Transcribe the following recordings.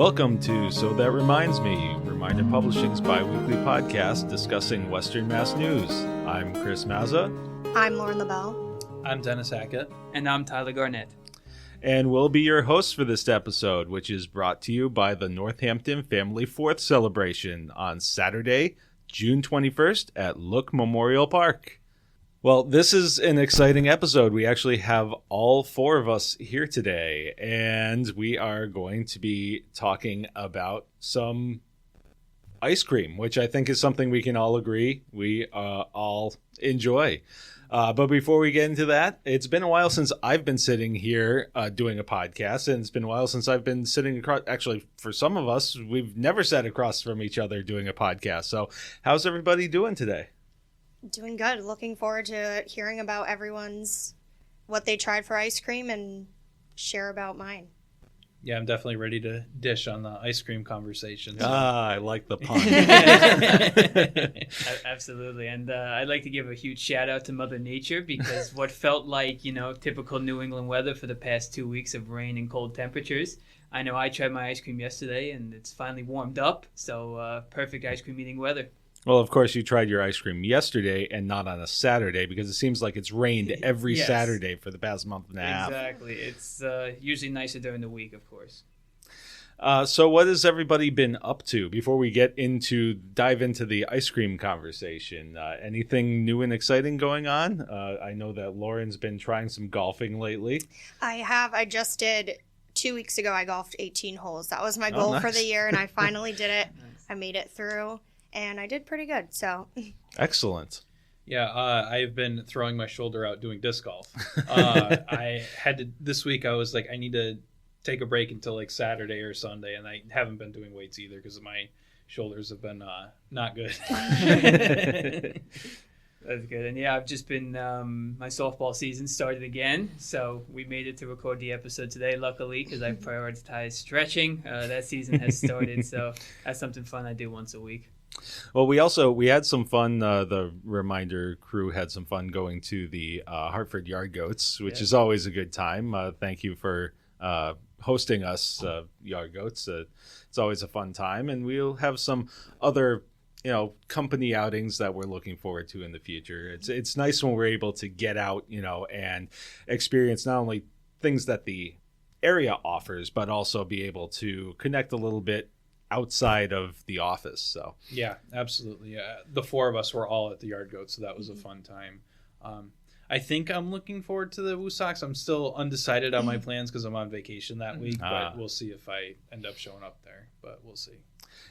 Welcome to So That Reminds Me, Reminder Publishing's bi-weekly podcast discussing Western Mass news. I'm Chris Maza. I'm LeBel. I'm Dennis Hackett. And I'm Tyler Garnet. And we'll be your hosts for this episode, which is brought to you by the Northampton Family Fourth Celebration on Saturday, June 21st at Look Memorial Park. Well, this is an exciting episode. We actually have all four of us here today, and we are going to be talking about some ice cream, which I think is something we can all agree we all enjoy. But before we get into that, it's been a while since I've been sitting here doing a podcast, and it's been a while since I've been sitting across. Actually, for some of us, we've never sat across from each other doing a podcast. So how's everybody doing today? Doing good. Looking forward to hearing about what they tried for ice cream and share about mine. Yeah, I'm definitely ready to dish on the ice cream conversation. So. I like the pun. Absolutely. And I'd like to give a huge shout out to Mother Nature, because what felt like, typical New England weather for the past 2 weeks of rain and cold temperatures. I know I tried my ice cream yesterday and it's finally warmed up. So perfect ice cream eating weather. Well, of course, you tried your ice cream yesterday and not on a Saturday, because it seems like it's rained every Saturday for the past month and a half. Exactly. It's usually nicer during the week, of course. So what has everybody been up to before we dive into the ice cream conversation? Anything new and exciting going on? I know that Lauren's been trying some golfing lately. I have. I just did 2 weeks ago. I golfed 18 holes. That was my goal for the year, and I finally did it. Nice. I made it through. And I did pretty good, so. Excellent. Yeah, I've been throwing my shoulder out doing disc golf. This week I was like, I need to take a break until like Saturday or Sunday, and I haven't been doing weights either because my shoulders have been not good. That's good. And yeah, I've just been, my softball season started again, so we made it to record the episode today, luckily, because I prioritized stretching. That season has started, so that's something fun I do once a week. Well, we had some fun. The Reminder crew had some fun going to the Hartford Yard Goats, which is always a good time. Thank you for hosting us, Yard Goats. It's always a fun time, and we'll have some other company outings that we're looking forward to in the future. It's nice when we're able to get out, and experience not only things that the area offers, but also be able to connect a little bit outside of the office. So yeah, absolutely. The four of us were all at the Yard Goat, so that was a fun time. I think I'm looking forward to the Woo Sox. I'm still undecided on my plans because I'm on vacation that week, but we'll see if I end up showing up there, but we'll see.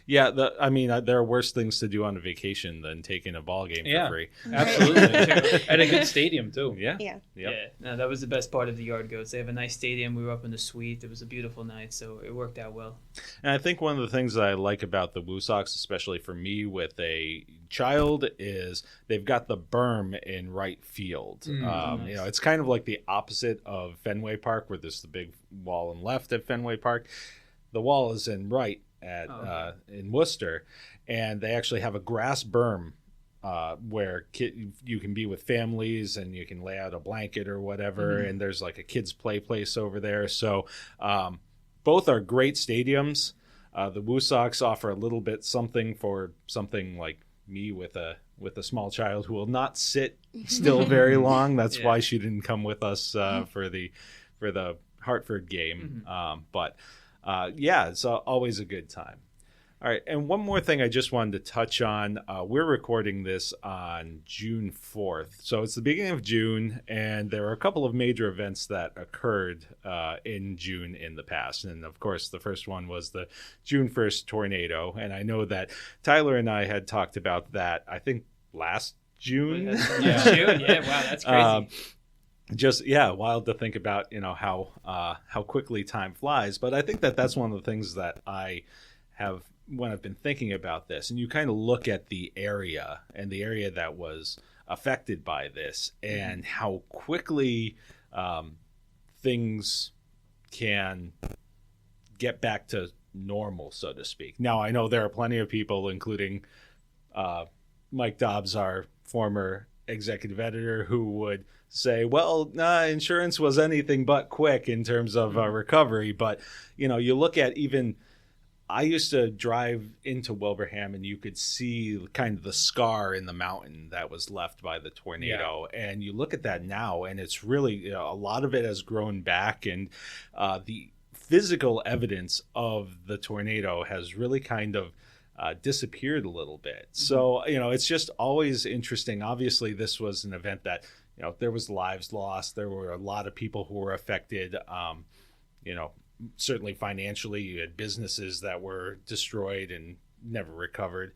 Yeah, there are worse things to do on a vacation than taking a ball game for free. Absolutely. At a good stadium, too. Yeah. Yep. Yeah. No, that was the best part of the Yard Goats. They have a nice stadium. We were up in the suite. It was a beautiful night, so it worked out well. And I think one of the things that I like about the Woo Sox, especially for me with a child, is they've got the berm in right field. Nice. It's kind of like the opposite of Fenway Park, where there's the big wall in left at Fenway Park. The wall is in right in Worcester, and they actually have a grass berm where you can be with families and you can lay out a blanket or whatever, and there's like a kids play place over there. So both are great stadiums. The Woo Sox offer a little bit something like me with a small child who will not sit still very long. That's why she didn't come with us for the Hartford game. It's always a good time. All right, and one more thing I just wanted to touch on. We're recording this on June 4th, so it's the beginning of June, and there are a couple of major events that occurred in June in the past. And, of course, the first one was the June 1st tornado, and I know that Tyler and I had talked about that, I think, last June. June? Yeah, wow, that's crazy. Wild to think about, how quickly time flies. But I think that's one of the things that I have when I've been thinking about this. And you kind of look at the area that was affected by this, and how quickly things can get back to normal, so to speak. Now, I know there are plenty of people, including Mike Dobbs, our former executive editor, who would say, well, insurance was anything but quick in terms of recovery. But, you look at even I used to drive into Wilbraham, and you could see kind of the scar in the mountain that was left by the tornado. Yeah. And you look at that now, and it's really, a lot of it has grown back, and the physical evidence of the tornado has really kind of disappeared a little bit. Mm-hmm. So, it's just always interesting. Obviously, this was an event that, there was lives lost. There were a lot of people who were affected, certainly financially. You had businesses that were destroyed and never recovered.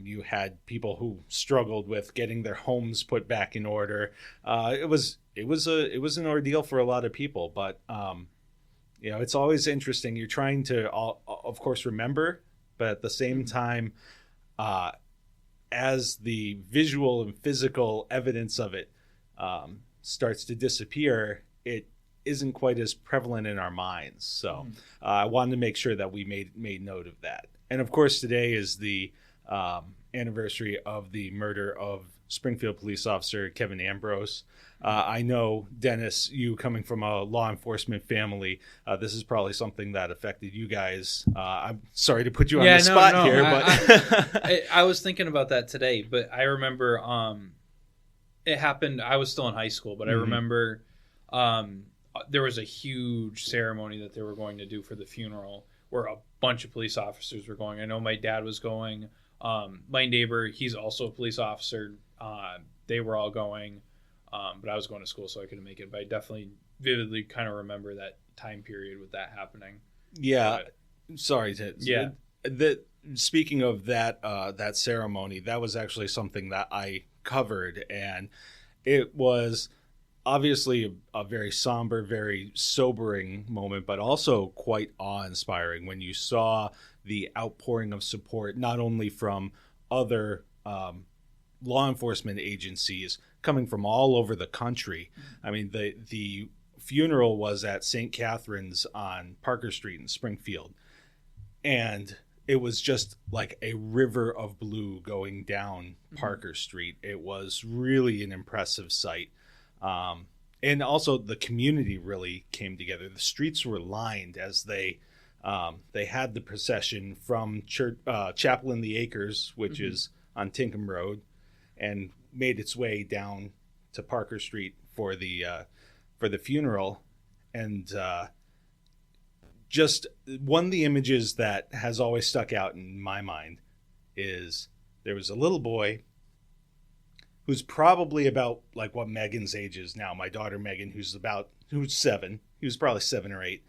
You had people who struggled with getting their homes put back in order. It was an ordeal for a lot of people, but it's always interesting. You're trying to, of course, remember, but at the same time, as the visual and physical evidence of it starts to disappear, it isn't quite as prevalent in our minds. So I wanted to make sure that we made note of that. And of course, today is the anniversary of the murder of Springfield police officer Kevin Ambrose. I know, Dennis, you coming from a law enforcement family, this is probably something that affected you guys. I'm sorry to put you on the spot here, but I was thinking about that today, but I remember it happened. I was still in high school, but I remember there was a huge ceremony that they were going to do for the funeral where a bunch of police officers were going. I know my dad was going. My neighbor, he's also a police officer. They were all going, but I was going to school, so I couldn't make it. But I definitely vividly kind of remember that time period with that happening. Yeah. Sorry. Speaking of that ceremony, that was actually something that I covered, and it was obviously a very somber, very sobering moment, but also quite awe-inspiring when you saw the outpouring of support, not only from other law enforcement agencies coming from all over the country. I mean, the funeral was at St. Catherine's on Parker Street in Springfield, and it was just like a river of blue going down Parker Street. It was really an impressive sight. And also the community really came together. The streets were lined as they had the procession from Chapel in the Acres, which is on Tinkham Road, and made its way down to Parker Street for the funeral. And just one of the images that has always stuck out in my mind is there was a little boy who's probably about like what Megan's age is now. My daughter Megan, who's 7, he was probably 7 or 8,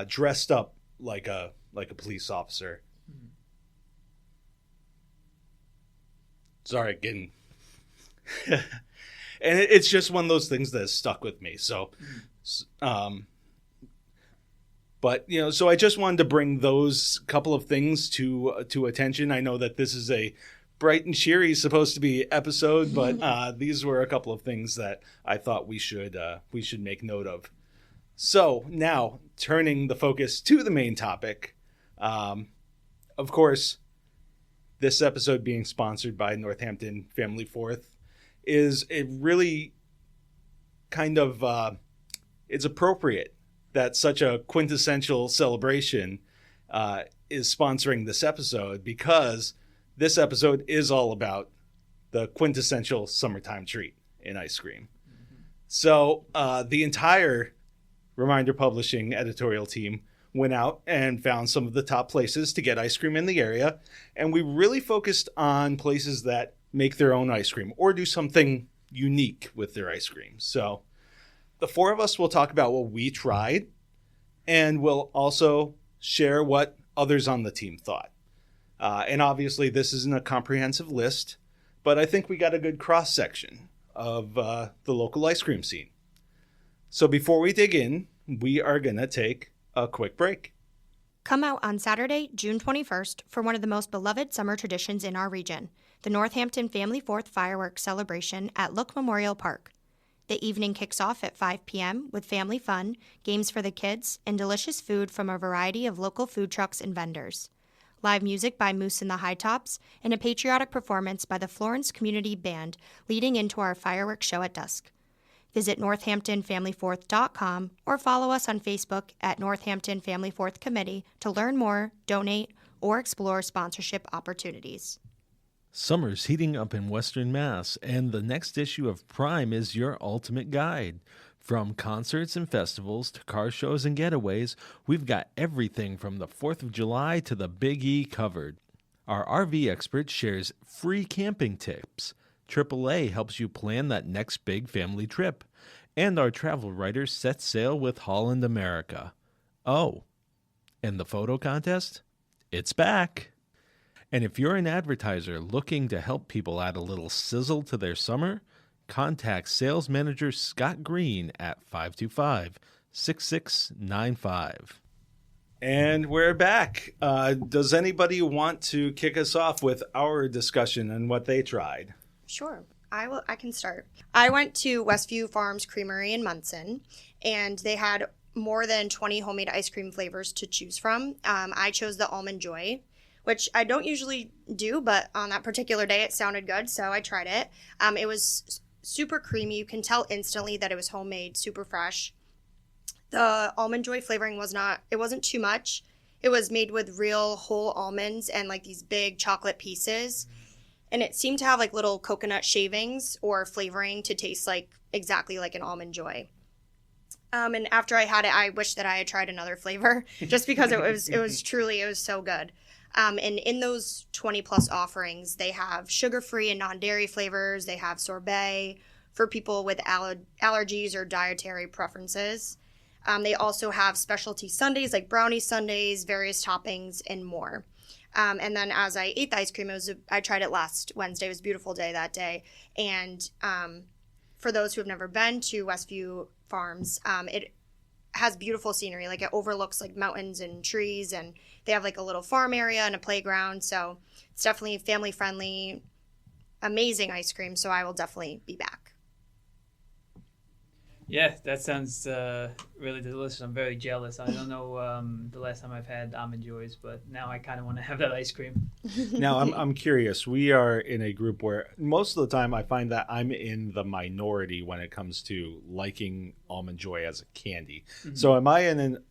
dressed up like a police officer. Sorry, getting and it's just one of those things that has stuck with me. So, but so I just wanted to bring those couple of things to attention. I know that this is a bright and cheery supposed to be episode, but these were a couple of things that I thought we should make note of. So now turning the focus to the main topic, of course, this episode being sponsored by Northampton Family Fourth is it really kind of it's appropriate that such a quintessential celebration is sponsoring this episode, because this episode is all about the quintessential summertime treat in ice cream. So the entire Reminder Publishing editorial team went out and found some of the top places to get ice cream in the area. And we really focused on places that make their own ice cream or do something unique with their ice cream. So the 4 of us will talk about what we tried, and we'll also share what others on the team thought. And obviously this isn't a comprehensive list, but I think we got a good cross-section of the local ice cream scene. So before we dig in, we are going to take a quick break. Come out on Saturday, June 21st for one of the most beloved summer traditions in our region, the Northampton Family Fourth Fireworks Celebration at Look Memorial Park. The evening kicks off at 5 p.m. with family fun, games for the kids, and delicious food from a variety of local food trucks and vendors. Live music by Moose and the High Tops, and a patriotic performance by the Florence Community Band leading into our fireworks show at dusk. Visit northamptonfamilyfourth.com or follow us on Facebook at Northampton Family Fourth Committee to learn more, donate, or explore sponsorship opportunities. Summer's heating up in Western Mass, and the next issue of Prime is your ultimate guide. From concerts and festivals to car shows and getaways, we've got everything from the 4th of July to the Big E covered. Our RV expert shares free camping tips. AAA helps you plan that next big family trip. And our travel writer sets sail with Holland America. Oh, and the photo contest? It's back. And if you're an advertiser looking to help people add a little sizzle to their summer, contact sales manager Scott Green at 525-6695. And we're back. Does anybody want to kick us off with our discussion on what they tried? Sure. I can start. I went to Westview Farms Creamery in Munson, and they had more than 20 homemade ice cream flavors to choose from. I chose the Almond Joy, which I don't usually do, but on that particular day it sounded good, so I tried it. It was super creamy. You can tell instantly that it was homemade, super fresh. The Almond Joy flavoring wasn't too much. It was made with real whole almonds and like these big chocolate pieces. And it seemed to have like little coconut shavings or flavoring to taste like exactly like an Almond Joy. And after I had it, I wish that I had tried another flavor just because it was so good. And in those 20 plus offerings, they have sugar-free and non-dairy flavors. They have sorbet for people with allergies or dietary preferences. They also have specialty sundaes like brownie sundaes, various toppings, and more. And then as I ate the ice cream, I tried it last Wednesday. It was a beautiful day that day. And for those who have never been to Westview Farms, it has beautiful scenery. Like it overlooks like mountains and trees, and they have like a little farm area and a playground. So it's definitely family friendly, amazing ice cream. So I will definitely be back. Yeah, that sounds really delicious. I'm very jealous. I don't know the last time I've had Almond Joys, but now I kind of want to have that ice cream. Now, I'm curious. We are in a group where most of the time I find that I'm in the minority when it comes to liking Almond Joy as a candy. Mm-hmm. So am I in an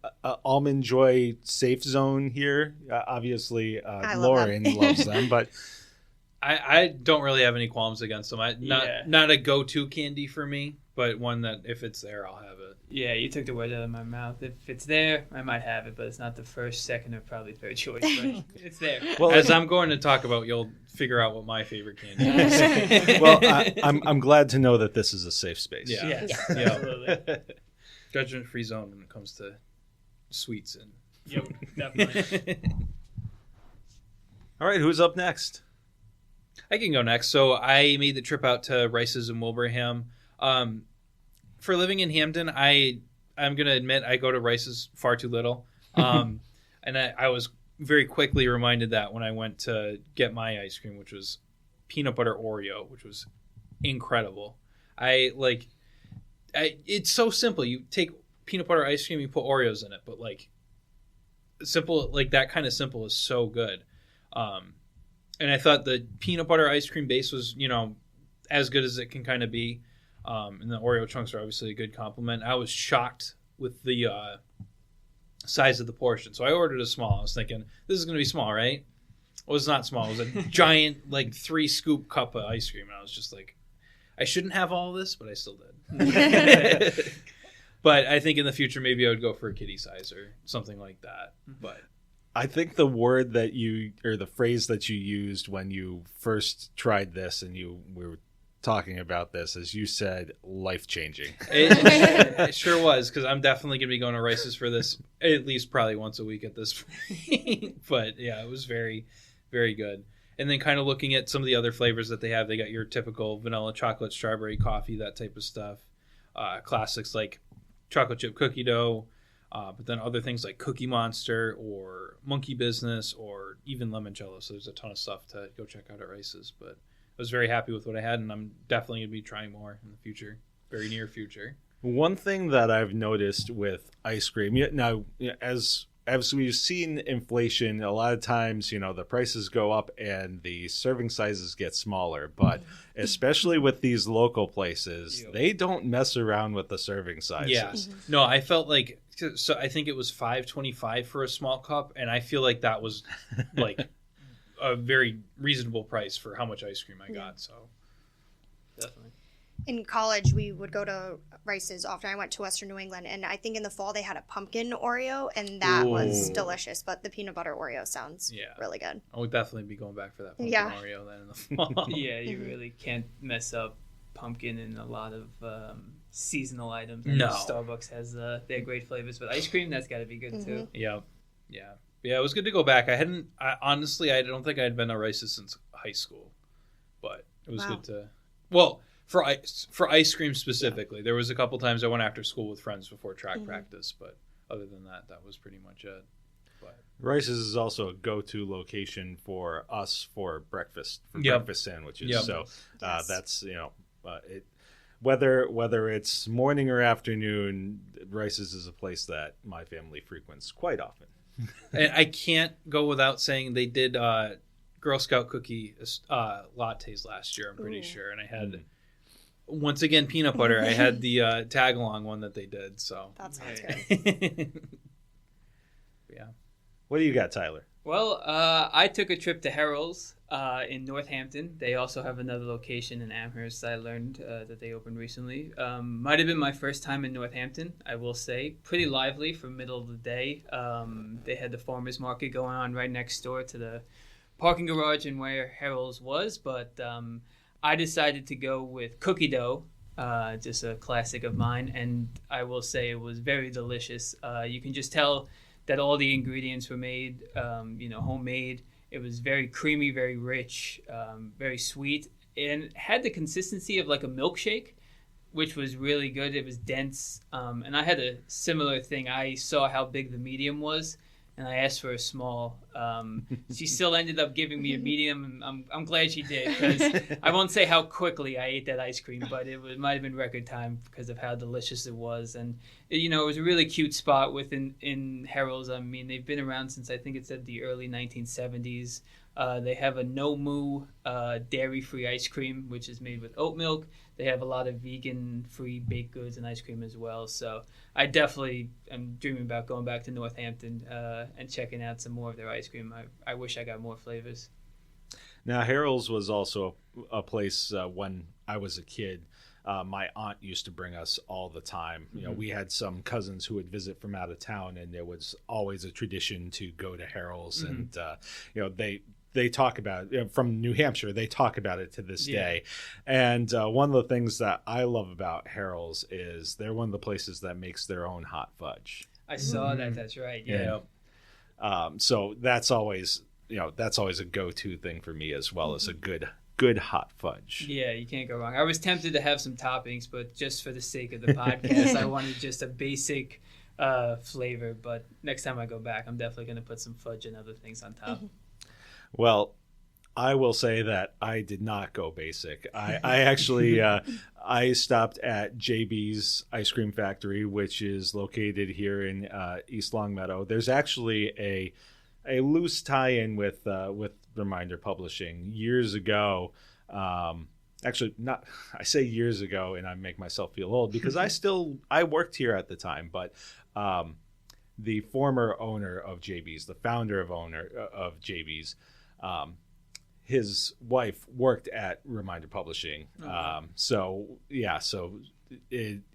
Almond Joy safe zone here? Obviously, Lauren loves them, but... I don't really have any qualms against them. Not a go-to candy for me, but one that if it's there, I'll have it. Yeah, you took the words out of my mouth. If it's there, I might have it, but it's not the first, second, or probably third choice. But it's there. Well, as I'm going to talk about, you'll figure out what my favorite candy is. Well, I'm glad to know that this is a safe space. Yeah, absolutely. Judgment-free zone when it comes to sweets and. Yep, definitely. All right, who's up next? I can go next. So I made the trip out to Rice's in Wilbraham. For living in Hampton, I'm going to admit I go to Rice's far too little. And I was very quickly reminded that when I went to get my ice cream, which was peanut butter Oreo, which was incredible. It's so simple. You take peanut butter ice cream, you put Oreos in it, but simple, like that kind of simple is so good. And I thought the peanut butter ice cream base was, as good as it can kind of be. And the Oreo chunks are obviously a good compliment. I was shocked with the size of the portion. So I ordered a small. I was thinking, this is going to be small, right? Well, it's not small. It was a giant, 3-scoop cup of ice cream. And I was just like, I shouldn't have all this, but I still did. But I think in the future, maybe I would go for a kitty size or something like that. But I think the word that the phrase that you used when you first tried this and we were talking about this, as you said, life-changing. It sure was, because I'm definitely going to be going to Rice's for this at least probably once a week at this point. But yeah, it was very, very good. And then kind of looking at some of the other flavors that they have, they got your typical vanilla, chocolate, strawberry, coffee, that type of stuff. Classics like chocolate chip cookie dough. But then other things like Cookie Monster or Monkey Business or even Limoncello. So there's a ton of stuff to go check out at Rice's. But I was very happy with what I had, and I'm definitely going to be trying more in the future, very near future. One thing that I've noticed with ice cream, now as as we've seen inflation, a lot of times, the prices go up and the serving sizes get smaller. But especially with these local places, they don't mess around with the serving sizes. Yes. No, I felt like, so I think it was $5.25 for a small cup, and I feel like that was like a very reasonable price for how much ice cream I got. So Definitely. In college, we would go to Rice's often. I went to Western New England, and I think in the fall they had a pumpkin Oreo, and that was delicious. But the peanut butter Oreo sounds really good. I would definitely be going back for that pumpkin Oreo then in the fall. Yeah, you really can't mess up pumpkin in a lot of seasonal items. No. Starbucks has their great flavors, but ice cream, that's got to be good too. Yeah. It was good to go back. Honestly, I don't think I had been to Rice's since high school, but it was good to, for ice cream specifically. There was a couple times I went after school with friends before track practice, but other than that was pretty much it. But Rice's is also a go-to location for us for breakfast sandwiches. Yep. So that's whether it's morning or afternoon, Rice's is a place that my family frequents quite often. And I can't go without saying they did Girl Scout cookie lattes last year, I'm pretty sure. And I had, once again, peanut butter. I had the tag-along one that they did. So that sounds good. Yeah. What do you got, Tyler? Well, I took a trip to Harold's in Northampton. They also have another location in Amherst. I learned that they opened recently. Might have been my first time in Northampton, I will say. Pretty lively for middle of the day. They had the farmers market going on right next door to the parking garage and where Harold's was. But I decided to go with cookie dough, just a classic of mine. And I will say it was very delicious. You can just tell that all the ingredients were made, homemade. It was very creamy, very rich, very sweet, and had the consistency of like a milkshake, which was really good. It was dense, and I had a similar thing. I saw how big the medium was, and I asked for a small. She still ended up giving me a medium, and I'm glad she did, because I won't say how quickly I ate that ice cream, but it might have been record time because of how delicious it was. And it was a really cute spot in Harold's. I mean, they've been around since I think it said the early 1970s. They have a no-moo dairy-free ice cream, which is made with oat milk. They have a lot of vegan-free baked goods and ice cream as well. So I definitely am dreaming about going back to Northampton and checking out some more of their ice cream. I wish I got more flavors. Now, Harold's was also a place when I was a kid. My aunt used to bring us all the time. We had some cousins who would visit from out of town, and there was always a tradition to go to Harold's. And they talk about it, from New Hampshire. They talk about it to this day. And one of the things that I love about Harold's is they're one of the places that makes their own hot fudge. I saw that. That's right. Yeah. So that's always a go-to thing for me, as well as a good hot fudge. Yeah, you can't go wrong. I was tempted to have some toppings, but just for the sake of the podcast, I wanted just a basic flavor. But next time I go back, I'm definitely going to put some fudge and other things on top. Well, I will say that I did not go basic. I actually I stopped at JB's Ice Cream Factory, which is located here in East Longmeadow. There's actually a loose tie-in with Reminder Publishing years ago. Actually, not. I say years ago, and I make myself feel old because I worked here at the time, but the former owner of JB's, the founder of JB's, his wife worked at Reminder Publishing.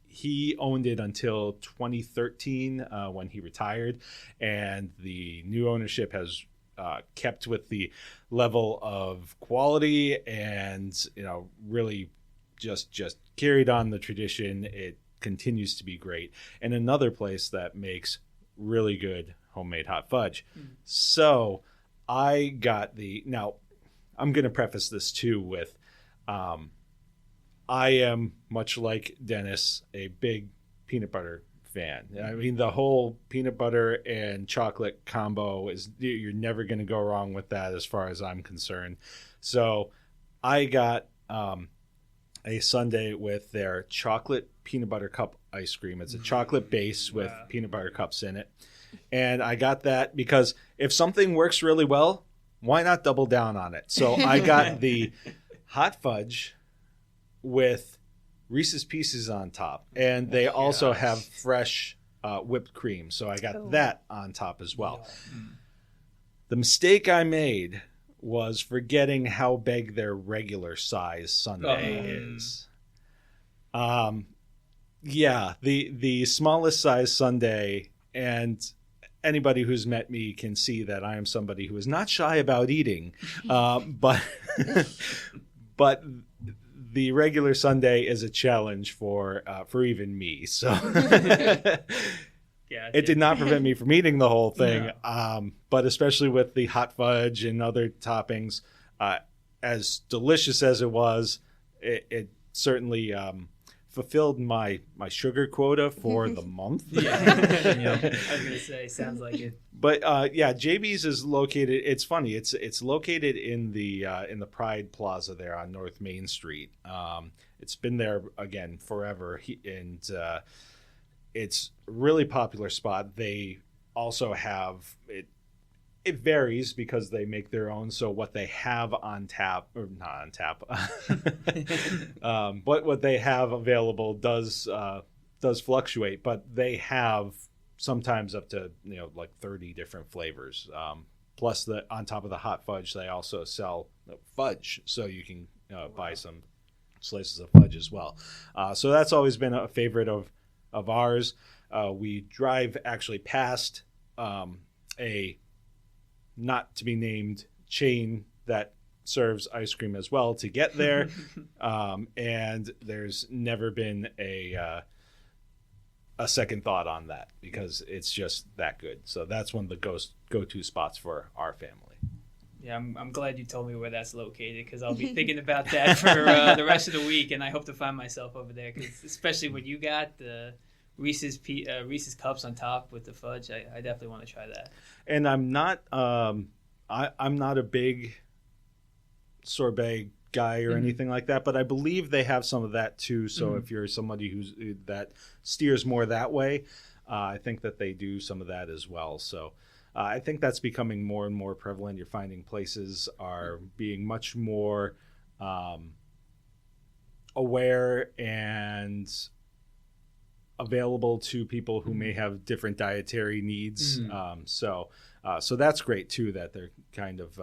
He owned it until 2013 when he retired, and the new ownership has kept with the level of quality and really just carried on the tradition. It continues to be great, and another place that makes really good homemade hot fudge. So I got now I'm going to preface this too with I am, much like Dennis, a big peanut butter fan. I mean, the whole peanut butter and chocolate combo you're never going to go wrong with that as far as I'm concerned. So I got a sundae with their chocolate peanut butter cup ice cream. It's a chocolate base with peanut butter cups in it. And I got that because if something works really well, why not double down on it? So I got the hot fudge with Reese's Pieces on top. And they also have fresh whipped cream. So I got that on top as well. The mistake I made was forgetting how big their regular size sundae is. The smallest size sundae, and anybody who's met me can see that I am somebody who is not shy about eating, but the regular sundae is a challenge for even me. So it did not prevent me from eating the whole thing, but especially with the hot fudge and other toppings, as delicious as it was, it certainly fulfilled my sugar quota for the month. I was gonna say, sounds like it. But JB's is located. It's funny. It's located in the Pride Plaza there on North Main Street. It's been there again forever, and it's a really popular spot. They also have it. It varies because they make their own. So what they have on tap, or not on tap, but what they have available does fluctuate. But they have sometimes up to like 30 different flavors. Plus, on top of the hot fudge, they also sell fudge, so you can buy some slices of fudge as well. So that's always been a favorite of ours. We drive actually past a not to be named chain that serves ice cream as well to get there. And there's never been a second thought on that because it's just that good. So that's one of the go-to spots for our family. Yeah, I'm glad you told me where that's located because I'll be thinking about that for the rest of the week, and I hope to find myself over there, cause especially when you got the Reese's cups on top with the fudge. I definitely want to try that. And I'm not I'm not a big sorbet guy or anything like that, but I believe they have some of that too. So if you're somebody that steers more that way, I think that they do some of that as well. So I think that's becoming more and more prevalent. You're finding places are being much more aware and available to people who may have different dietary needs. So that's great too, that they're kind of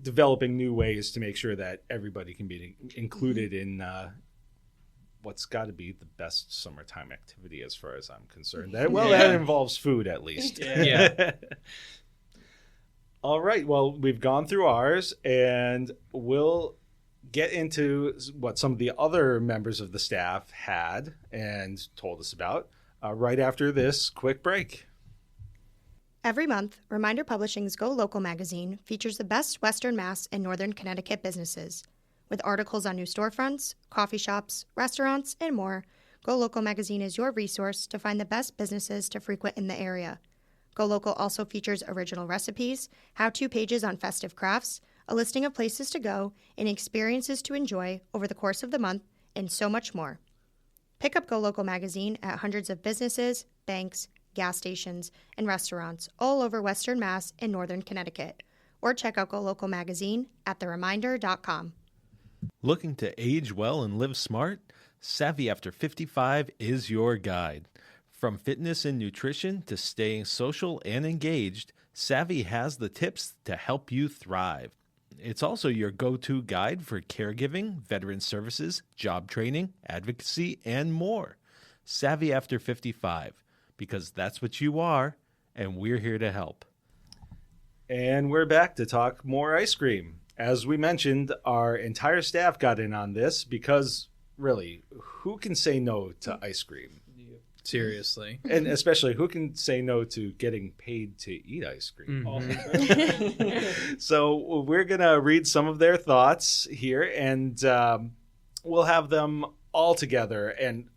developing new ways to make sure that everybody can be included in what's got to be the best summertime activity as far as I'm concerned. That involves food at least. All right. Well, we've gone through ours, and we'll get into what some of the other members of the staff had and told us about right after this quick break. Every month, Reminder Publishing's Go Local magazine features the best Western Mass and Northern Connecticut businesses. With articles on new storefronts, coffee shops, restaurants, and more, Go Local magazine is your resource to find the best businesses to frequent in the area. Go Local also features original recipes, how-to pages on festive crafts, a listing of places to go, and experiences to enjoy over the course of the month, and so much more. Pick up Go Local magazine at hundreds of businesses, banks, gas stations, and restaurants all over Western Mass and Northern Connecticut. Or check out Go Local magazine at thereminder.com. Looking to age well and live smart? Savvy After 55 is your guide. From fitness and nutrition to staying social and engaged, Savvy has the tips to help you thrive. It's also your go-to guide for caregiving, veteran services, job training, advocacy, and more. Savvy After 55, because that's what you are, and we're here to help. And we're back to talk more ice cream. As we mentioned, our entire staff got in on this because, really, who can say no to ice cream? Seriously. And especially, who can say no to getting paid to eat ice cream? So we're going to read some of their thoughts here, and we'll have them all together and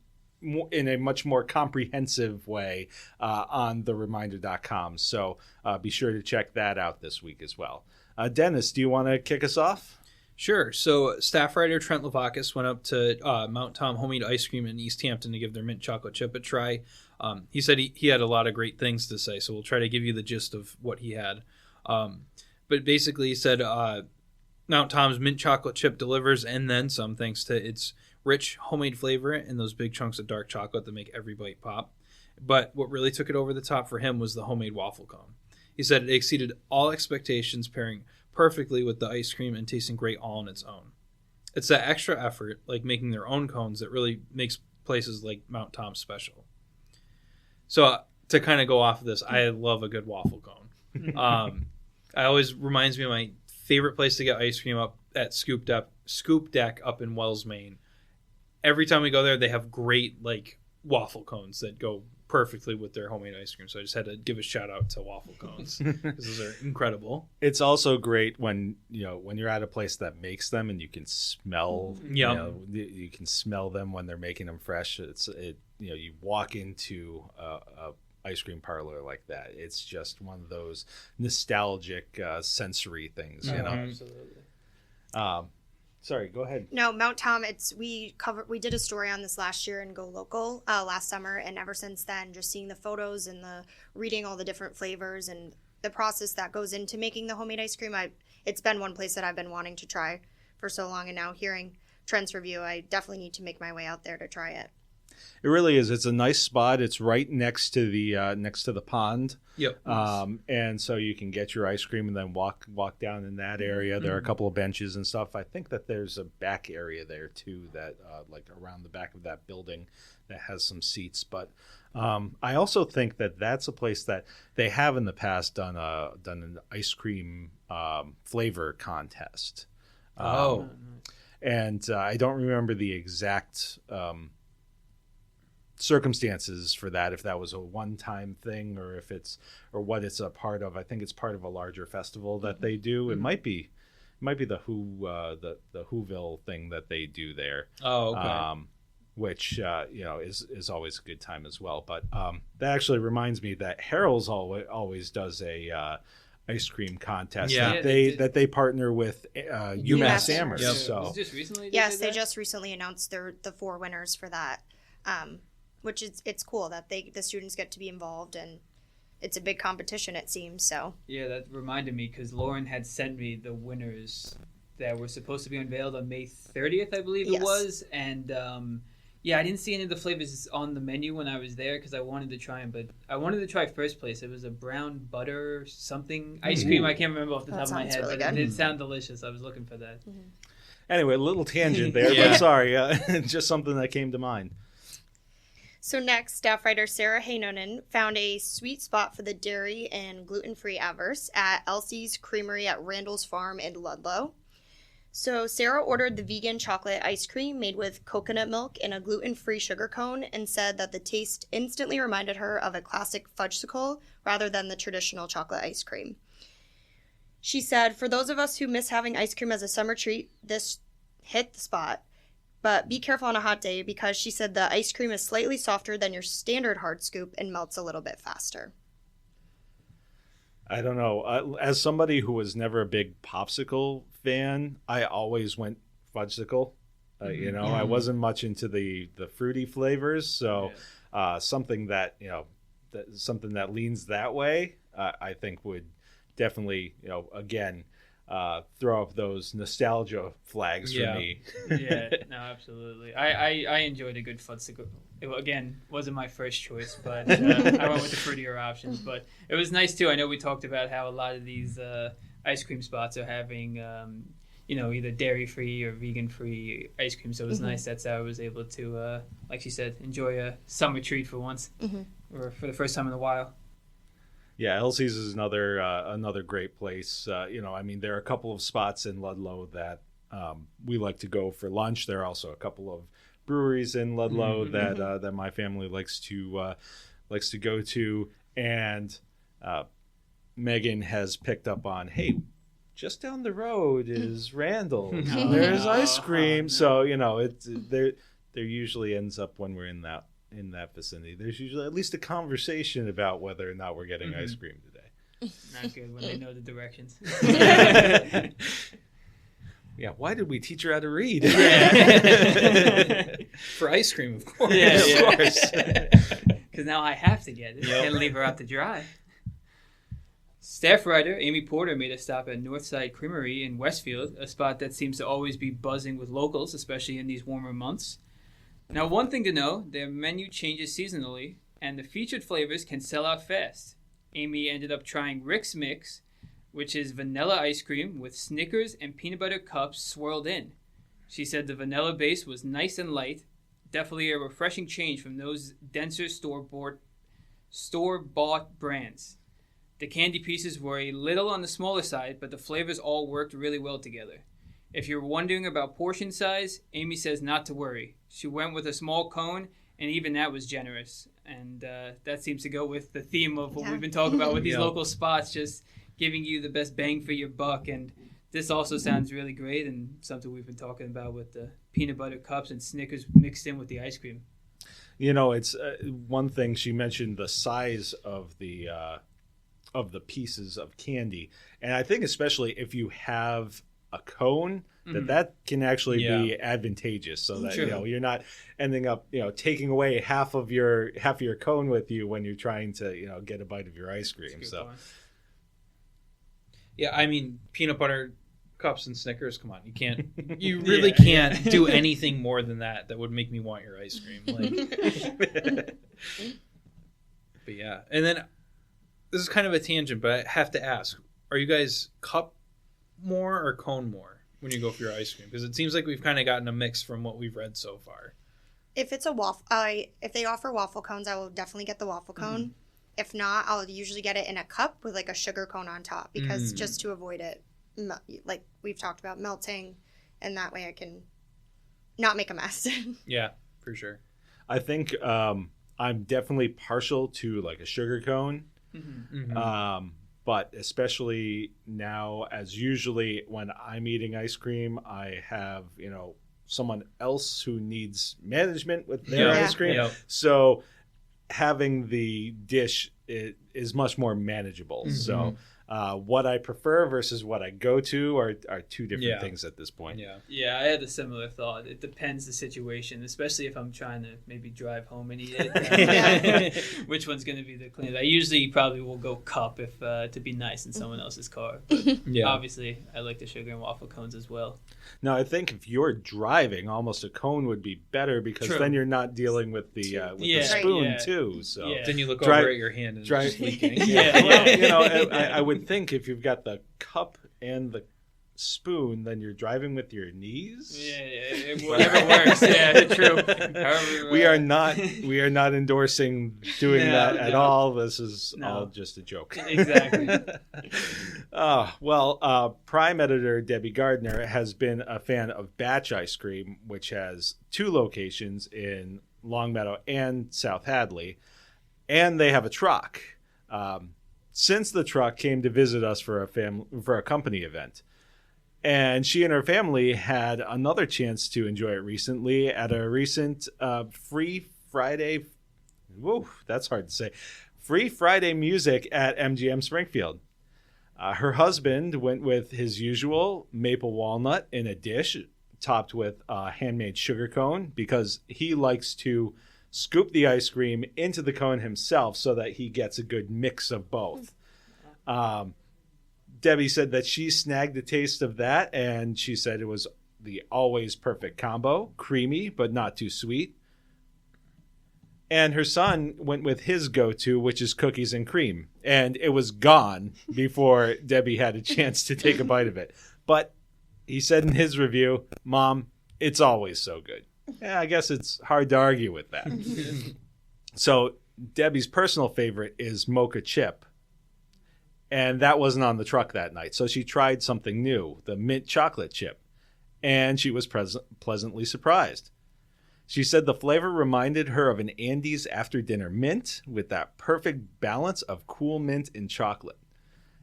in a much more comprehensive way on thereminder.com. So be sure to check that out this week as well. Dennis, do you want to kick us off? Sure. So staff writer Trent Lavakis went up to Mount Tom Homemade Ice Cream in East Hampton to give their mint chocolate chip a try. He said he had a lot of great things to say, so we'll try to give you the gist of what he had. But basically, he said Mount Tom's mint chocolate chip delivers and then some, thanks to its rich homemade flavor and those big chunks of dark chocolate that make every bite pop. But what really took it over the top for him was the homemade waffle cone. He said it exceeded all expectations, pairing perfectly with the ice cream and tasting great all on its own. It's that extra effort, like making their own cones, that really makes places like Mount Tom special. So to kind of go off of this, I love a good waffle cone. I always reminds me of my favorite place to get ice cream up at Scoop Deck up in Wells, Maine. Every time we go there, they have great like waffle cones that go perfectly with their homemade ice cream. So I just had to give a shout out to waffle cones because those are incredible. It's also great when you're at a place that makes them and you can smell you can smell them when they're making them fresh. You walk into a ice cream parlor like that. It's just one of those nostalgic sensory things, Absolutely. Sorry, go ahead. No, Mount Tom, we did a story on this last year in Go Local last summer, and ever since then, just seeing the photos and reading all the different flavors and the process that goes into making the homemade ice cream, it's been one place that I've been wanting to try for so long, and now hearing Trent's review, I definitely need to make my way out there to try it. It really is. It's a nice spot. It's right next to the pond. Yep. And so you can get your ice cream and then walk down in that area. There are a couple of benches and stuff. I think that there's a back area there too, that like around the back of that building that has some seats. But I also think that that's a place that they have in the past done an ice cream flavor contest. And I don't remember the exact circumstances for that, if that was a one-time thing or what it's a part of. I think it's part of a larger festival that they do. It might be the Whoville thing that they do there. Oh, okay. Which is always a good time as well. But that actually reminds me that Harold's always does a ice cream contest that they partner with UMass Amherst. Yep. So Was it just recently? Yes, they just recently announced the 4 winners for that. Which it's cool that the students get to be involved, and it's a big competition, it seems. So yeah, that reminded me because Lauren had sent me the winners that were supposed to be unveiled on May 30th, I believe it was, and I didn't see any of the flavors on the menu when I was there because I wanted to try them, but I wanted to try first place. It was a brown butter something ice cream. I can't remember off the top of my head, really but good. it did sound delicious. I was looking for that. anyway, a little tangent there, but sorry, just something that came to mind. So next, staff writer Sarah Heinonen found a sweet spot for the dairy and gluten-free averse at Elsie's Creamery at Randall's Farm in Ludlow. So Sarah ordered the vegan chocolate ice cream made with coconut milk and a gluten-free sugar cone and said that the taste instantly reminded her of a classic fudgesicle rather than the traditional chocolate ice cream. She said, "For those of us who miss having ice cream as a summer treat, this hit the spot. But be careful on a hot day," because she said the ice cream is slightly softer than your standard hard scoop and melts a little bit faster. I don't know. As somebody who was never a big popsicle fan, I always went fudgesicle. I wasn't much into the fruity flavors, so something that something that leans that way, I think would definitely again throw up those nostalgia flags for me. Yeah, no, absolutely. I enjoyed a good fudgesicle. It, again, wasn't my first choice, but I went with the fruitier options. But it was nice, too. I know we talked about how a lot of these ice cream spots are having, either dairy-free or vegan-free ice cream. So it was nice that Sarah was able to, like she said, enjoy a summer treat for once, or for the first time in a while. Yeah, Elsie's is another great place. There are a couple of spots in Ludlow that we like to go for lunch. There are also a couple of breweries in Ludlow that my family likes to go to. And Megan has picked up on, hey, just down the road is Randall. There's ice cream. So there usually ends up when we're in that vicinity, there's usually at least a conversation about whether or not we're getting ice cream today. Not good when they know the directions. Yeah, why did we teach her how to read? For ice cream, of course. Yeah. Of course. because now I have to get it. I can't leave her out to dry. Staff writer Amy Porter made a stop at Northside Creamery in Westfield, a spot that seems to always be buzzing with locals, especially in these warmer months. Now, one thing to know, their menu changes seasonally, and the featured flavors can sell out fast. Amy ended up trying Rick's Mix, which is vanilla ice cream with Snickers and peanut butter cups swirled in. She said the vanilla base was nice and light, definitely a refreshing change from those denser store-bought brands. The candy pieces were a little on the smaller side, but the flavors all worked really well together. If you're wondering about portion size, Amy says not to worry. She went with a small cone, and even that was generous. And that seems to go with the theme of what we've been talking about with these local spots, just giving you the best bang for your buck. And this also sounds really great, and something we've been talking about with the peanut butter cups and Snickers mixed in with the ice cream. You know, it's one thing she mentioned, the size of the pieces of candy. And I think especially if you have a cone, that can actually be advantageous, so that you're not ending up taking away half of your cone with you when you're trying to get a bite of your ice cream. So point. Yeah, I mean, peanut butter cups and Snickers, come on, you really can't do anything more than that would make me want your ice cream. But yeah, and then this is kind of a tangent, but I have to ask, are you guys cup more or cone more when you go for your ice cream? Because it seems like we've kind of gotten a mix from what we've read so far. If it's a waffle, if they offer waffle cones, I will definitely get the waffle cone. If not, I'll usually get it in a cup with like a sugar cone on top, because just to avoid it, like we've talked about, melting, and that way I can not make a mess. Yeah, for sure. I think I'm definitely partial to like a sugar cone. But especially now, as usually when I'm eating ice cream, I have, someone else who needs management with their ice cream. So having the dish is much more manageable. So what I prefer versus what I go to are two different things at this point. Yeah, I had a similar thought. It depends the situation, especially if I'm trying to maybe drive home and eat it. Which one's going to be the cleanest? I usually probably will go cup if to be nice in someone else's car. But obviously, I like the sugar and waffle cones as well. Now, I think if you're driving, almost a cone would be better, because then you're not dealing with the spoon too. So then you look over at your hand and it's just leaking. I would think if you've got the cup and the spoon, then you're driving with your knees. Whatever works. Yeah, true. We are not endorsing doing that at all. This is all just a joke. Exactly. Prime editor Debbie Gardner has been a fan of Batch ice cream, which has 2 locations in Longmeadow and South Hadley, and they have a truck. Since the truck came to visit us for a company event. And she and her family had another chance to enjoy it recently at a recent Free Friday. Whoa, that's hard to say. Free Friday music at MGM Springfield. Her husband went with his usual maple walnut in a dish, topped with a handmade sugar cone, because he likes to scoop the ice cream into the cone himself so that he gets a good mix of both. Debbie said that she snagged a taste of that, and she said it was the always perfect combo, creamy but not too sweet. And her son went with his go-to, which is cookies and cream, and it was gone before Debbie had a chance to take a bite of it. But he said in his review, "Mom, it's always so good." Yeah, I guess it's hard to argue with that. So Debbie's personal favorite is mocha chip. And that wasn't on the truck that night. So she tried something new, the mint chocolate chip. And she was pleasantly surprised. She said the flavor reminded her of an Andes after-dinner mint with that perfect balance of cool mint and chocolate.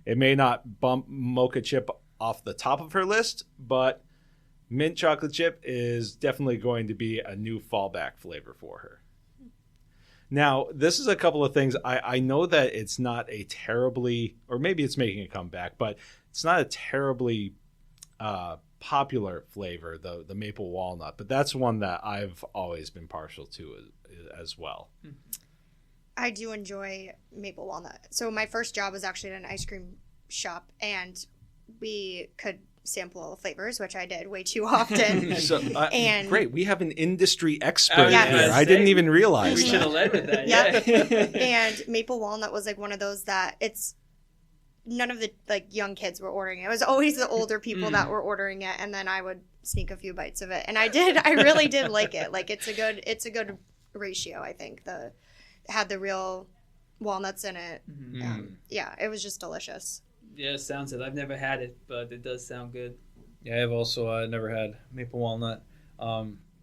It may not bump mocha chip off the top of her list, but mint chocolate chip is definitely going to be a new fallback flavor for her. Now, this is a couple of things. I know that it's not a terribly, or maybe it's making a comeback, but it's not a terribly popular flavor, the maple walnut. But that's one that I've always been partial to as well. I do enjoy maple walnut. So my first job was actually at an ice cream shop, and we could sample flavors, which I did way too often. So, and great, we have an industry expert Yes. here. I didn't even realize We that. should have led with that. Yep. Yeah. And maple walnut was like one of those that it's none of the like young kids were ordering it. It was always the older people that were ordering it, and then I would sneak a few bites of it. And I really did like it. Like it's a good ratio, I think. It had the real walnuts in it. Yeah, it was just delicious. Yeah, sounds it. I've never had it, but it does sound good. Yeah, I've also never had maple walnut.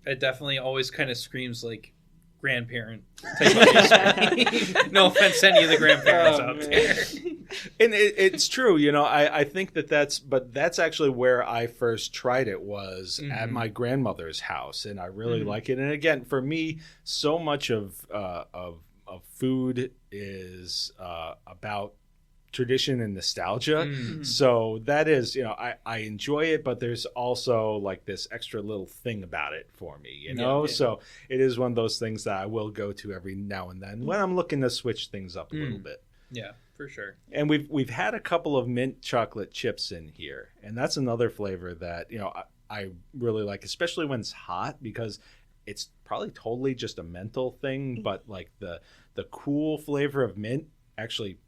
It definitely always kind of screams like grandparent type of ice cream. No offense to any of the grandparents out there. And it's true, I think that's actually where I first tried it was at my grandmother's house, and I really like it. And again, for me, so much of food is about tradition and nostalgia. So that is, I enjoy it, but there's also like this extra little thing about it for me, So it is one of those things that I will go to every now and then when I'm looking to switch things up a little bit. Yeah, for sure. And we've had a couple of mint chocolate chips in here, and that's another flavor that I really like, especially when it's hot, because it's probably totally just a mental thing, but like the cool flavor of mint actually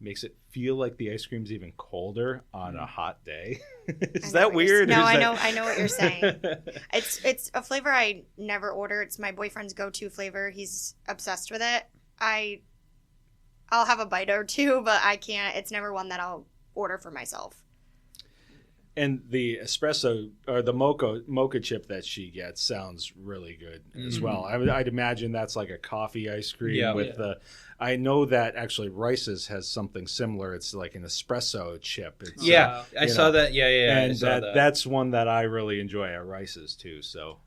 makes it feel like the ice cream's even colder on a hot day. Is that weird? No, I know what you're saying. It's a flavor I never order. It's my boyfriend's go-to flavor. He's obsessed with it. I'll have a bite or two, but I can't. It's never one that I'll order for myself. And the espresso or the mocha chip that she gets sounds really good as well. I'd imagine that's like a coffee ice cream with the. I know that actually Rice's has something similar. It's like an espresso chip. It's, I saw that. Yeah. And that's one that I really enjoy at Rice's too. So.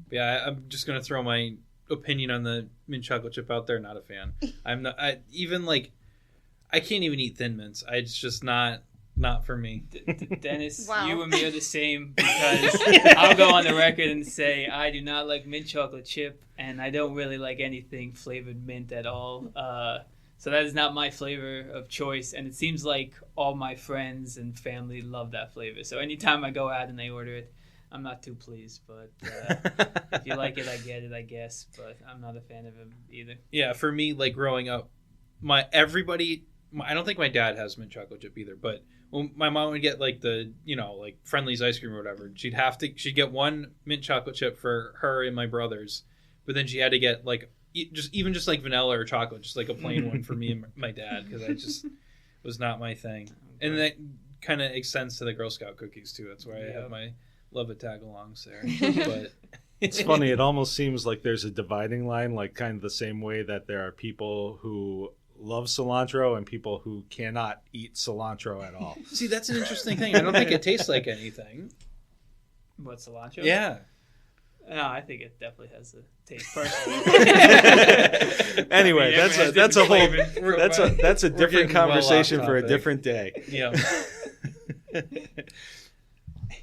Yeah, I'm just gonna throw my opinion on the mint chocolate chip out there. Not a fan. I'm not. I can't even eat Thin Mints. It's just not for me. Dennis, Wow. you and me are the same, because I'll go on the record and say I do not like mint chocolate chip, and I don't really like anything flavored mint at all. So that is not my flavor of choice, and it seems like all my friends and family love that flavor. So anytime I go out and they order it, I'm not too pleased, but if you like it, I get it, I guess. But I'm not a fan of it either. Yeah, for me, like growing up, I don't think my dad has mint chocolate chip either, but when my mom would get like the, like Friendly's ice cream or whatever, she'd get one mint chocolate chip for her and my brothers, but then she had to get like just like vanilla or chocolate, just like a plain one for me and my dad, because I just was not my thing. And that kind of extends to the Girl Scout cookies too. That's why I have my love it tag-alongs there. But it's funny. It almost seems like there's a dividing line, like kind of the same way that there are people who love cilantro and people who cannot eat cilantro at all. See, that's an interesting thing. I don't think it tastes like anything. What, cilantro? Yeah. No, I think it definitely has a taste personally. Anyway, that's a different getting conversation well for off a topic. different day. Yeah.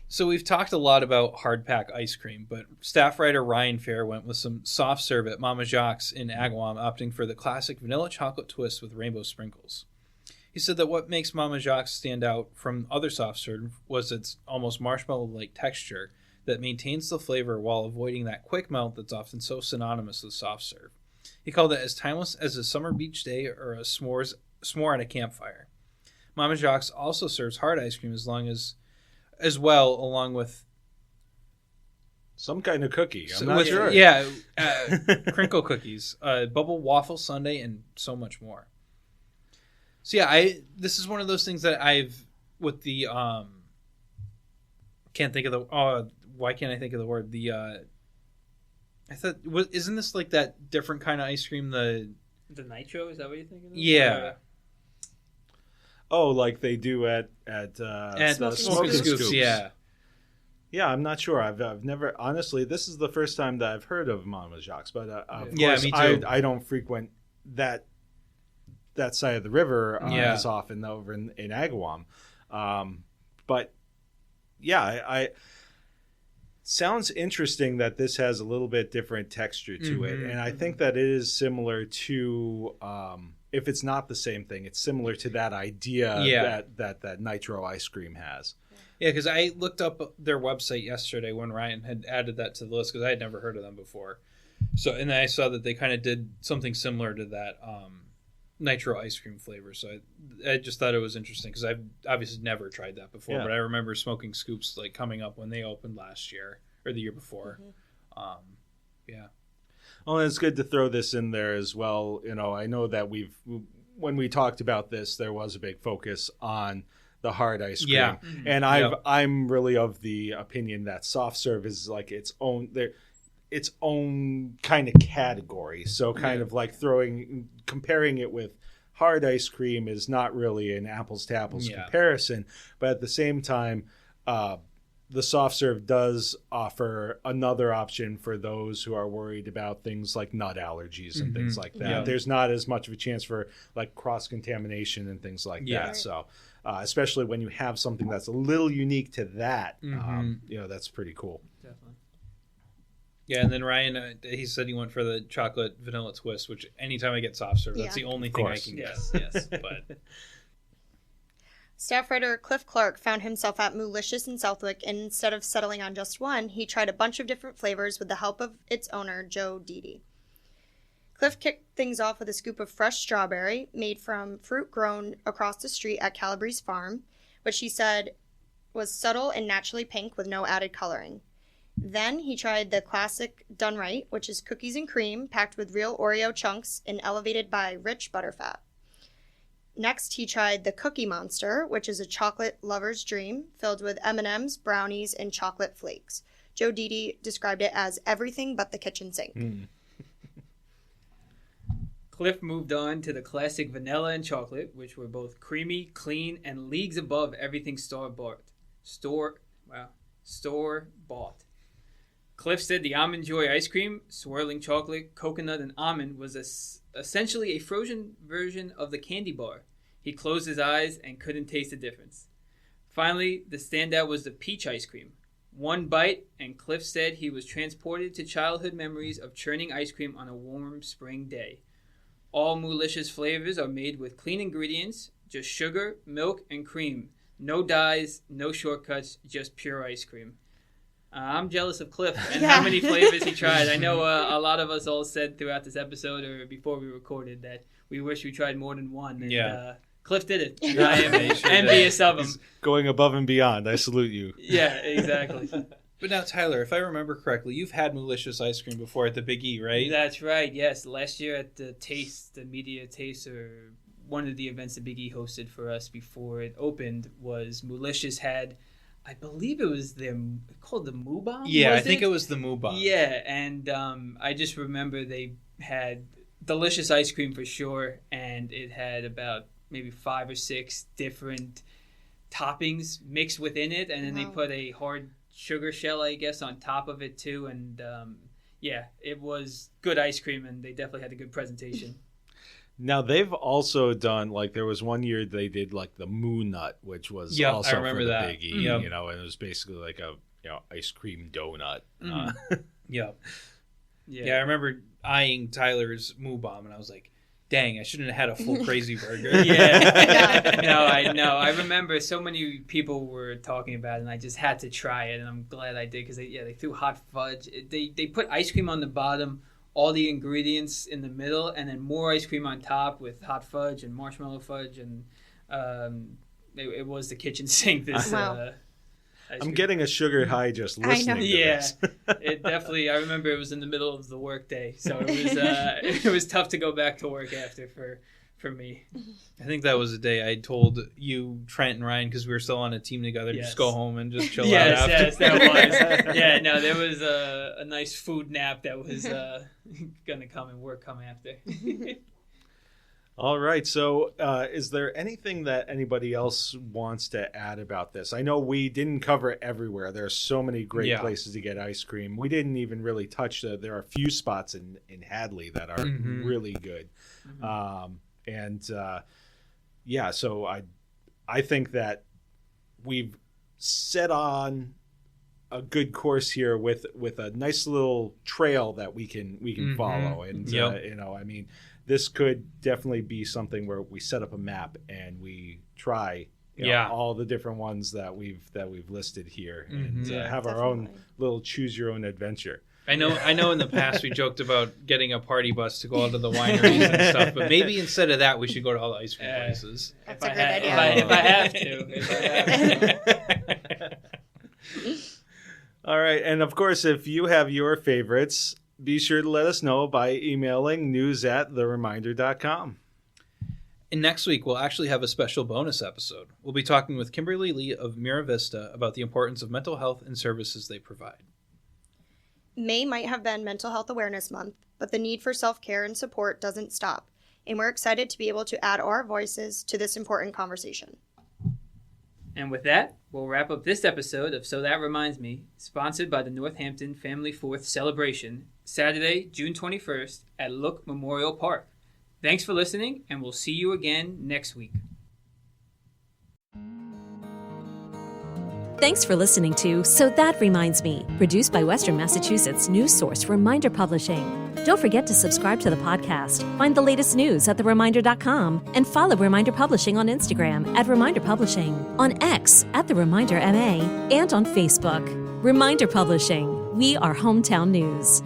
So we've talked a lot about hard pack ice cream, but staff writer Ryan Fair went with some soft serve at Mama Jaqs in Agawam, opting for the classic vanilla chocolate twist with rainbow sprinkles. He said that what makes Mama Jaqs stand out from other soft serve was its almost marshmallow-like texture that maintains the flavor while avoiding that quick melt that's often so synonymous with soft serve. He called it as timeless as a summer beach day or a s'more at a campfire. Mama Jaqs also serves hard ice cream as well, along with some kind of cookie. I'm not sure. Yeah, crinkle cookies, bubble waffle sundae, and so much more. So yeah, this is one of those things that I've with the can't think of the why can't I think of the word I thought isn't this like that different kind of ice cream, the nitro, is that what you're thinking of? Yeah. Oh, like they do at Smoking Scoops. Yeah. Yeah, I'm not sure. I've never, honestly, this is the first time that I've heard of Mama Jaqs, but of course, me too. I don't frequent that side of the river as often over in Agawam. But yeah, Sounds interesting that this has a little bit different texture to it. And I think that it is similar to, if it's not the same thing, it's similar to that idea that nitro ice cream has. Yeah, because I looked up their website yesterday when Ryan had added that to the list because I had never heard of them before. So, and I saw that they kind of did something similar to that nitro ice cream flavor. So I just thought it was interesting because I've obviously never tried that before, but I remember smoking scoops like coming up when they opened last year or the year before. Yeah. Well, it's good to throw this in there as well. You know, I know that when we talked about this, there was a big focus on the hard ice cream. Yeah. And I'm really of the opinion that soft serve is like its own kind of category. So kind of like comparing it with hard ice cream is not really an apples to apples comparison. But at the same time, the soft serve does offer another option for those who are worried about things like nut allergies and things like that. Yeah. There's not as much of a chance for like cross contamination and things like that. So especially when you have something that's a little unique to that, that's pretty cool. Definitely. Yeah, and then Ryan, he said he went for the chocolate vanilla twist, which anytime I get soft serve, that's the only thing I can get. Yes, but staff writer Cliff Clark found himself at Moolicious in Southwick, and instead of settling on just one, he tried a bunch of different flavors with the help of its owner, Joe Didi. Cliff kicked things off with a scoop of fresh strawberry made from fruit grown across the street at Calabrese Farm, which he said was subtle and naturally pink with no added coloring. Then he tried the classic Done Right, which is cookies and cream packed with real Oreo chunks and elevated by rich butterfat. Next, he tried the Cookie Monster, which is a chocolate lover's dream filled with M&Ms, brownies, and chocolate flakes. Joe Didi described it as everything but the kitchen sink. Cliff moved on to the classic vanilla and chocolate, which were both creamy, clean, and leagues above everything store-bought. Cliff said the Almond Joy ice cream, swirling chocolate, coconut, and almond, was essentially a frozen version of the candy bar. He closed his eyes and couldn't taste the difference. Finally, the standout was the peach ice cream. One bite, and Cliff said he was transported to childhood memories of churning ice cream on a warm spring day. All Moolicious flavors are made with clean ingredients, just sugar, milk, and cream. No dyes, no shortcuts, just pure ice cream. I'm jealous of Cliff and how many flavors he tried. I know a lot of us all said throughout this episode or before we recorded that we wish we tried more than one. And, Cliff did it. And I am envious of him. He's going above and beyond. I salute you. Yeah, exactly. But now, Tyler, if I remember correctly, you've had Moolicious ice cream before at the Big E, right? That's right, yes. Last year at the Media Taste, or one of the events that Big E hosted for us before it opened, was Moolicious had, I believe it was called the Moo Bomb? Yeah, I think it was the Moo Bomb. Yeah, and I just remember they had delicious ice cream for sure, and it had about maybe 5 or 6 different toppings mixed within it, and then they put a hard sugar shell, I guess, on top of it too, and it was good ice cream, and they definitely had a good presentation. Now they've also done, like, there was one year they did like the Moo Nut, which was also I remember for the that. Big E, and it was basically like a ice cream donut. Yeah, I remember eyeing Tyler's Moo Bomb, and I was like, dang, I shouldn't have had a full crazy burger. I know. I remember so many people were talking about it, and I just had to try it, and I'm glad I did because they threw hot fudge. They put ice cream on the bottom, all the ingredients in the middle, and then more ice cream on top with hot fudge and marshmallow fudge, and it was the kitchen sink. I'm getting a sugar high just listening to this. It definitely. I remember it was in the middle of the work day, so it was tough to go back to work after for me. I think that was the day I told you, Trent and Ryan, because we were still on a team together, just go home and just chill out after. Yes, that was. Yeah, no, there was a nice food nap that was going to come after. All right. So is there anything that anybody else wants to add about this? I know we didn't cover it everywhere. There are so many great places to get ice cream. We didn't even really touch there are a few spots in Hadley that are really good. So I think that we've set on a good course here with a nice little trail that we can follow. And I mean, this could definitely be something where we set up a map and we try all the different ones that we've listed here, and have our own little choose your own adventure. I know in the past we joked about getting a party bus to go out to the wineries and stuff, but maybe instead of that we should go to all the ice cream places. That's a great idea. If I have to. All right, and of course, if you have your favorites, be sure to let us know by emailing news@thereminder.com. And next week, we'll actually have a special bonus episode. We'll be talking with Kimberly Lee of Mira Vista about the importance of mental health and services they provide. May might have been Mental Health Awareness Month, but the need for self-care and support doesn't stop, and we're excited to be able to add our voices to this important conversation. And with that, we'll wrap up this episode of So That Reminds Me, sponsored by the Northampton Family 4th Celebration, Saturday, June 21st at Look Memorial Park. Thanks for listening, and we'll see you again next week. Thanks for listening to So That Reminds Me, produced by Western Massachusetts news source Reminder Publishing. Don't forget to subscribe to the podcast, find the latest news at thereminder.com, and follow Reminder Publishing on Instagram at Reminder Publishing, on X at The Reminder MA, and on Facebook. Reminder Publishing, we are hometown news.